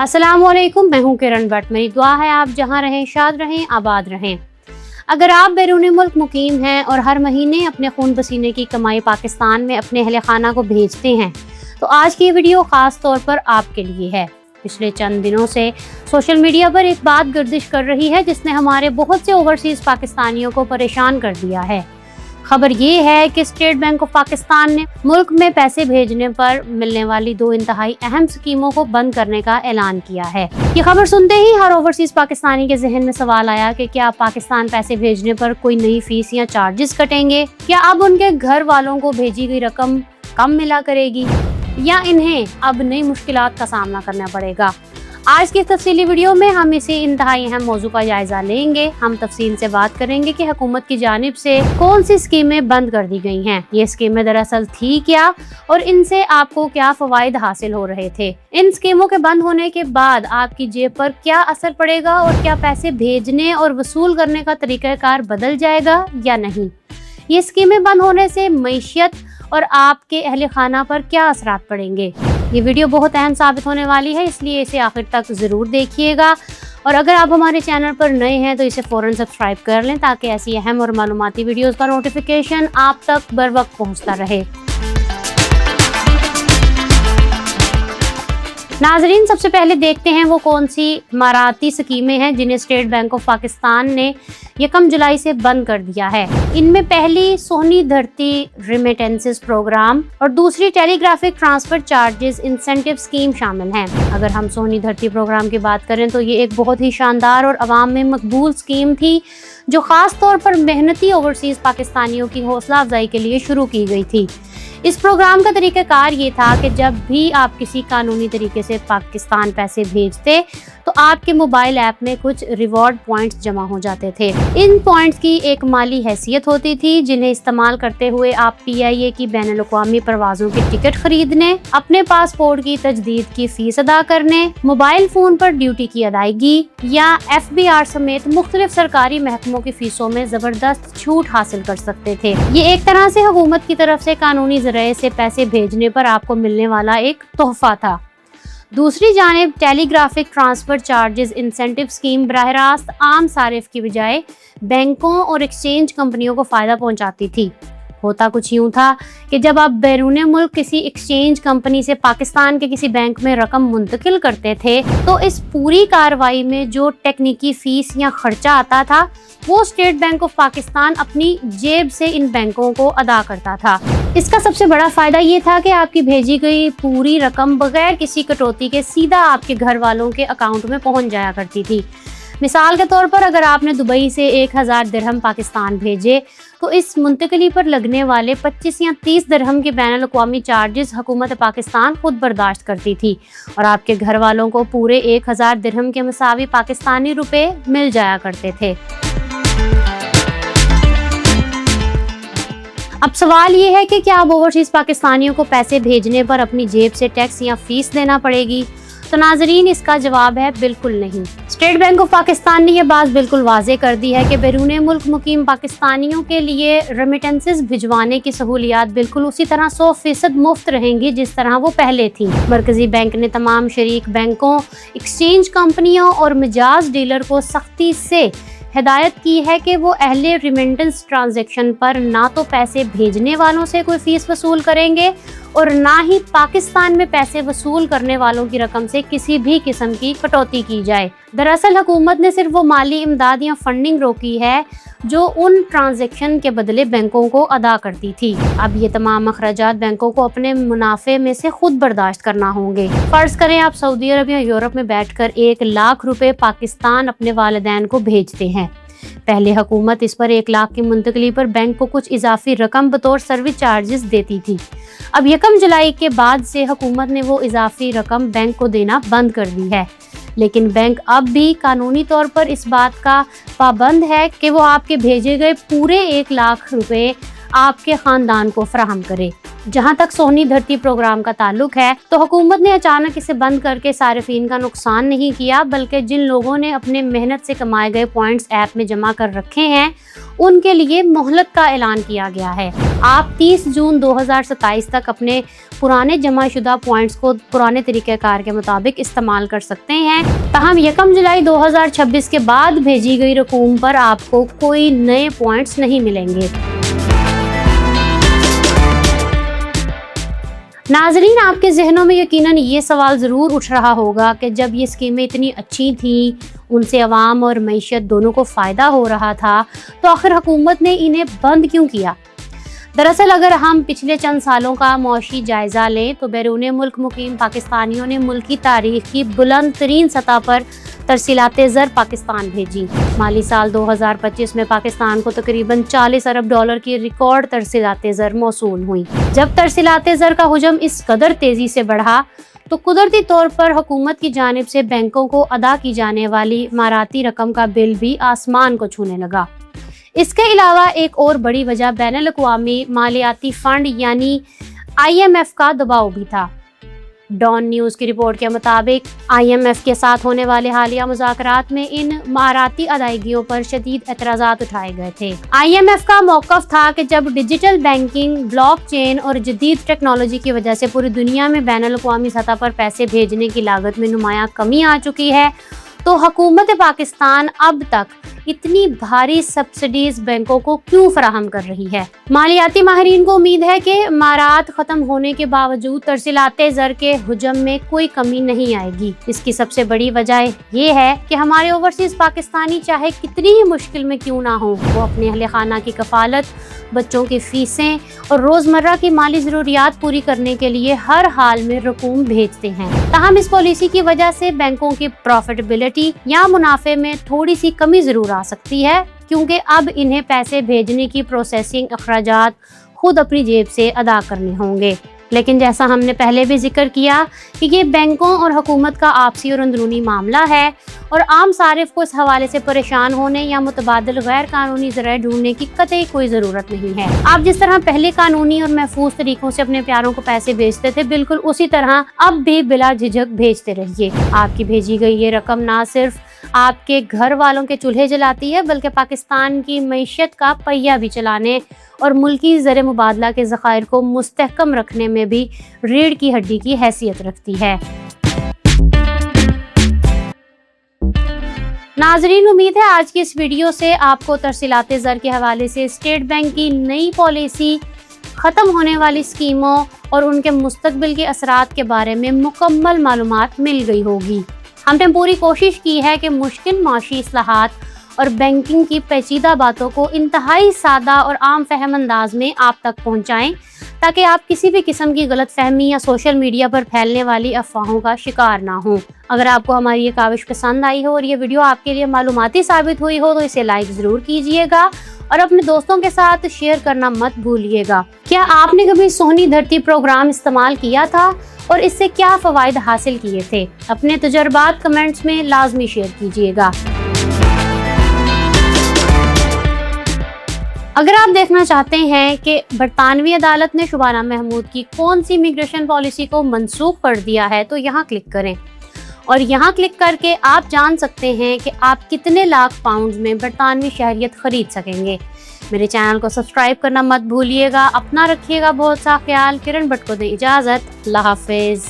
अस्सलाम वालेकुम, मैं हूँ किरण भट्ट। मेरी दुआ है आप जहाँ रहें शाद रहें, आबाद रहें। अगर आप बैरून मुल्क मुकीम हैं और हर महीने अपने खून पसीने की कमाई पाकिस्तान में अपने अहले खाना को भेजते हैं तो आज की वीडियो ख़ास तौर पर आपके लिए है। पिछले चंद दिनों से सोशल मीडिया पर एक बात गर्दिश कर रही है जिसने हमारे बहुत से ओवरसीज़ पाकिस्तानियों को परेशान कर दिया है। खबर ये है कि स्टेट बैंक ऑफ पाकिस्तान ने मुल्क में पैसे भेजने पर मिलने वाली दो इंतहाई अहम स्कीमों को बंद करने का ऐलान किया है। ये खबर सुनते ही हर ओवरसीज पाकिस्तानी के जहन में सवाल आया कि क्या पाकिस्तान पैसे भेजने पर कोई नई फीस या चार्जेस कटेंगे, क्या अब उनके घर वालों को भेजी गई रकम कम मिला करेगी या इन्हें अब नई मुश्किलात का सामना करना पड़ेगा। आज की तफसीली वीडियो में हम इसी इंतहाई अहम मौजू का जायजा लेंगे। हम तफसील से बात करेंगे कि हुकूमत की जानिब से कौन सी स्कीमें बंद कर दी गई हैं, ये स्कीमें दरअसल थी क्या और इनसे आपको क्या फवायद हासिल हो रहे थे। इन स्कीमों के बंद होने के बाद आपकी जेब पर क्या असर पड़ेगा और क्या पैसे भेजने और वसूल करने का तरीक़ाकार बदल जाएगा या नहीं। ये स्कीमें बंद होने से मईशत और आपके अहले खाना पर क्या असरात पड़ेंगे। ये वीडियो बहुत अहम साबित होने वाली है, इसलिए इसे आखिर तक ज़रूर देखिएगा। और अगर आप हमारे चैनल पर नए हैं तो इसे फ़ौरन सब्सक्राइब कर लें ताकि ऐसी अहम और मालूमाती वीडियोज़ का नोटिफिकेशन आप तक बर वक्त पहुँचता रहे। नाजरीन, सबसे पहले देखते हैं वो कौन सी इमाराती स्कीमें हैं जिन्हें स्टेट बैंक ऑफ पाकिस्तान ने 1 जुलाई से बंद कर दिया है। इनमें पहली सोनी धरती रेमिटेंसेस प्रोग्राम और दूसरी telegraphic transfer charges incentive scheme शामिल हैं। अगर हम सोनी धरती प्रोग्राम की बात करें तो ये एक बहुत ही शानदार और अवाम में मकबूल स्कीम थी जो ख़ास तौर पर मेहनती ओवरसीज़ पाकिस्तानियों की हौसला अफजाई के लिए शुरू की गई थी। इस प्रोग्राम का तरीक़ाकार ये था कि जब भी आप किसी कानूनी तरीके से पाकिस्तान पैसे भेजते तो आपके मोबाइल ऐप में कुछ रिवॉर्ड पॉइंट्स जमा हो जाते थे। इन पॉइंट्स की एक माली हैसियत होती थी जिन्हें इस्तेमाल करते हुए आप PIA की बैनुल-अक़वामी परवाज़ों की टिकट खरीदने, अपने पासपोर्ट की तजदीद की फ़ीस अदा करने, मोबाइल फ़ोन पर ड्यूटी की अदायगी या FBR समेत मुख्तलिफ सरकारी महकमों की फ़ीसों में ज़बरदस्त छूट हासिल कर सकते थे। ये एक तरह से हुकूमत की तरफ से कानूनी ज़रिए से पैसे भेजने पर आपको मिलने वाला एक तोहफा था। दूसरी जानिब telegraphic transfer charges incentive scheme बराह रास्त आम सारिफ की बजाय बैंकों और एक्सचेंज कंपनियों को फ़ायदा पहुंचाती थी। होता कुछ यूँ था कि जब आप बैरून मुल्क किसी एक्सचेंज कंपनी से पाकिस्तान के किसी बैंक में रकम मुंतकिल करते थे तो इस पूरी कार्रवाई में जो टेक्निकी फ़ीस या ख़र्चा आता था वो स्टेट बैंक ऑफ पाकिस्तान अपनी जेब से इन बैंकों को अदा करता था। इसका सबसे बड़ा फ़ायदा ये था कि आपकी भेजी गई पूरी रकम बगैर किसी कटौती के सीधा आपके घर वालों के अकाउंट में पहुंच जाया करती थी। मिसाल के तौर पर अगर आपने दुबई से 1000 दिरहम पाकिस्तान भेजे तो इस मुंतकली पर लगने वाले 25 या 30 दिरहम के बैनुल-अक़वामी चार्जेस हुकूमत पाकिस्तान खुद बर्दाश्त करती थी और आपके घर वालों को पूरे 1000 दिरहम के मसावी पाकिस्तानी रुपए मिल जाया करते थे। अब सवाल ये है कि क्या अब ओवरसीज़ पाकिस्तानियों को पैसे भेजने पर अपनी जेब से टैक्स या फीस देना पड़ेगी? तो नाजरीन, इसका जवाब है बिल्कुल नहीं। स्टेट बैंक ऑफ पाकिस्तान ने यह बात बिल्कुल वाज़े कर दी है कि बैरून मुल्क मुकीम पाकिस्तानियों के लिए रेमिटेंसेस भिजवाने की सहूलियात बिल्कुल उसी तरह 100% मुफ्त रहेंगी जिस तरह वो पहले थी। मरकजी बैंक ने तमाम शरीक बैंकों, एक्सचेंज कंपनियों और मिजाज डीलर को सख्ती से हिदायत की है कि वो अहले रेमिटेंस ट्रांजैक्शन पर ना तो पैसे भेजने वालों से कोई फ़ीस वसूल करेंगे और ना ही पाकिस्तान में पैसे वसूल करने वालों की रकम से किसी भी किस्म की कटौती की जाए। दरअसल हुकूमत ने सिर्फ वो माली इमदाद या फंडिंग रोकी है जो उन ट्रांजैक्शन के बदले बैंकों को अदा करती थी। अब ये तमाम अखराजात बैंकों को अपने मुनाफे में से खुद बर्दाश्त करना होंगे। फर्ज करें आप सऊदी अरब या यूरोप में बैठकर 1 लाख रुपए पाकिस्तान अपने वालिदैन को भेजते हैं। पहले हुकूमत इस पर 1 लाख की मुंतकली पर बैंक को कुछ इजाफी रकम बतौर सर्विस चार्जेस देती थी। अब 1 जुलाई के बाद से हुकूमत ने वो इजाफी रकम बैंक को देना बंद कर दी है, लेकिन बैंक अब भी कानूनी तौर पर इस बात का पाबंद है कि वो आपके भेजे गए पूरे 1 लाख रुपए आपके ख़ानदान को फराहम करे। जहां तक सोहनी धरती प्रोग्राम का ताल्लुक है तो हुकूमत ने अचानक इसे बंद करके सारिफीन का नुकसान नहीं किया, बल्कि जिन लोगों ने अपने मेहनत से कमाए गए पॉइंट्स ऐप में जमा कर रखे हैं उनके लिए मोहलत का ऐलान किया गया है। आप 30 जून 2027 तक अपने पुराने जमा शुदा पॉइंट्स को पुराने तरीक़ेकार के मुताबिक इस्तेमाल कर सकते हैं। ताहम 1 जुलाई 2026 के बाद भेजी गई रकूम पर आपको कोई नए पॉइंट्स नहीं मिलेंगे। नाजरीन, आपके जहनों में यकीनन ये सवाल ज़रूर उठ रहा होगा कि जब ये स्कीमें इतनी अच्छी थी, उनसे अवाम और मईशत दोनों को फ़ायदा हो रहा था, तो आखिर हुकूमत ने इन्हें बंद क्यों किया? दरअसल अगर हम पिछले चंद सालों का मौशी जायज़ा लें तो बैरून मुल्क मुकीम पाकिस्तानियों ने मुल्की तारीख की बुलंद तरीन सतह पर तरसीलाते ज़र पाकिस्तान भेजी। माली साल 2025 में पाकिस्तान को तकरीबन 40 अरब डॉलर की रिकॉर्ड तरसीलाते ज़र मौसूल हुई। जब तरसीलाते ज़र का हुजम इस कदर तेज़ी से बढ़ा तो कुदरती तौर पर हुकूमत की जानिब से बैंकों को अदा की जाने वाली इमाराती रकम का बिल भी आसमान को छूने लगा। इसके अलावा एक और बड़ी वजह बैनुल अक़वामी मालियाती फ़ंड यानी IMF का दबाव भी था। डॉन न्यूज़ की रिपोर्ट के मुताबिक IMF के साथ होने वाले हालिया मुज़ाकरात में इन इमाराती अदायगियों पर शदीद एतराज़ात उठाए गए थे। IMF का मौक़िफ़ था कि जब डिजिटल बैंकिंग, ब्लॉकचेन और जदीद टेक्नोलॉजी की वजह से पूरी दुनिया में बैनुल अक़वामी सतह पर पैसे भेजने की लागत में नुमायां कमी आ चुकी है, तो हुकूमत पाकिस्तान अब तक इतनी भारी सब्सिडीज बैंकों को क्यों फराहम कर रही है? मालियाती माहिरीन को उम्मीद है कि इमारात खत्म होने के बावजूद तरसीलाते ज़र के हुजम में कोई कमी नहीं आएगी। इसकी सबसे बड़ी वजह ये है कि हमारे ओवरसीज पाकिस्तानी चाहे कितनी ही मुश्किल में क्यों ना हो, वो अपने अहले खाना की कफालत, बच्चों की फीसें और रोज़मर्रा की माली ज़रूरियात पूरी करने के लिए हर हाल में रकूम भेजते हैं। ताहम इस पॉलिसी की वजह से बैंकों की प्रॉफिटेबिलिटी या मुनाफे में थोड़ी सी कमी ज़रूर आ सकती है, क्योंकि अब इन्हें पैसे भेजने की प्रोसेसिंग अखराजात खुद अपनी जेब से अदा करने होंगे। लेकिन जैसा हमने पहले भी जिक्र किया कि ये बैंकों और हुकूमत का आपसी और अंदरूनी मामला है और आम सारिफ को इस हवाले से परेशान होने या मुतबादिल गैर कानूनी ज़राए ढूंढने की कतई कोई ज़रूरत नहीं है। आप जिस तरह पहले कानूनी और महफूज तरीकों से अपने प्यारों को पैसे भेजते थे, बिल्कुल उसी तरह अब भी बिला झिझक भेजते रहिए। आपकी भेजी गई ये रकम ना सिर्फ आपके घर वालों के चूल्हे जलाती है, बल्कि पाकिस्तान की मईशत का पहिया भी चलाने और मुल्की ज़र मुबादला के ज़खायर को मुस्तहकम रखने में भी रीढ़ की हड्डी की हैसियत रखती है। नाजरीन, उम्मीद है आज की इस वीडियो से आपको तरसीलाते ज़र के हवाले से स्टेट बैंक की नई पॉलिसी, ख़त्म होने वाली स्कीमों और उनके मुस्तकबिल के असरात के बारे में मुकम्मल मालूमात मिल गई होगी। हमने पूरी कोशिश की है कि मुश्किल माशी इस्लाहात और बैंकिंग की पेचीदा बातों को इंतहाई सादा और आम फहम अंदाज में आप तक पहुंचाएं, ताकि आप किसी भी किस्म की गलत फहमी या सोशल मीडिया पर फैलने वाली अफवाहों का शिकार ना हो। अगर आपको हमारी ये काविश पसंद आई हो और ये वीडियो आपके लिए मालूमाती साबित हुई हो तो इसे लाइक ज़रूर कीजिएगा और अपने दोस्तों के साथ शेयर करना मत भूलिएगा। क्या आपने कभी सोहनी धरती प्रोग्राम इस्तेमाल किया था और इससे क्या फ़वाइद हासिल किए थे? अपने तजुर्बात कमेंट्स में लाजमी शेयर कीजिएगा। अगर आप देखना चाहते हैं कि बरतानवी अदालत ने शुबाना महमूद की कौन सी इमिग्रेशन पॉलिसी को मनसूख कर दिया है, तो यहाँ क्लिक करें और यहाँ क्लिक करके आप जान सकते हैं कि आप कितने लाख पाउंड में बरतानवी शहरियत खरीद सकेंगे। मेरे चैनल को सब्सक्राइब करना मत भूलिएगा। अपना रखिएगा बहुत सा ख्याल। किरण भट्ट को दे इजाज़त। अल्लाह हाफिज़।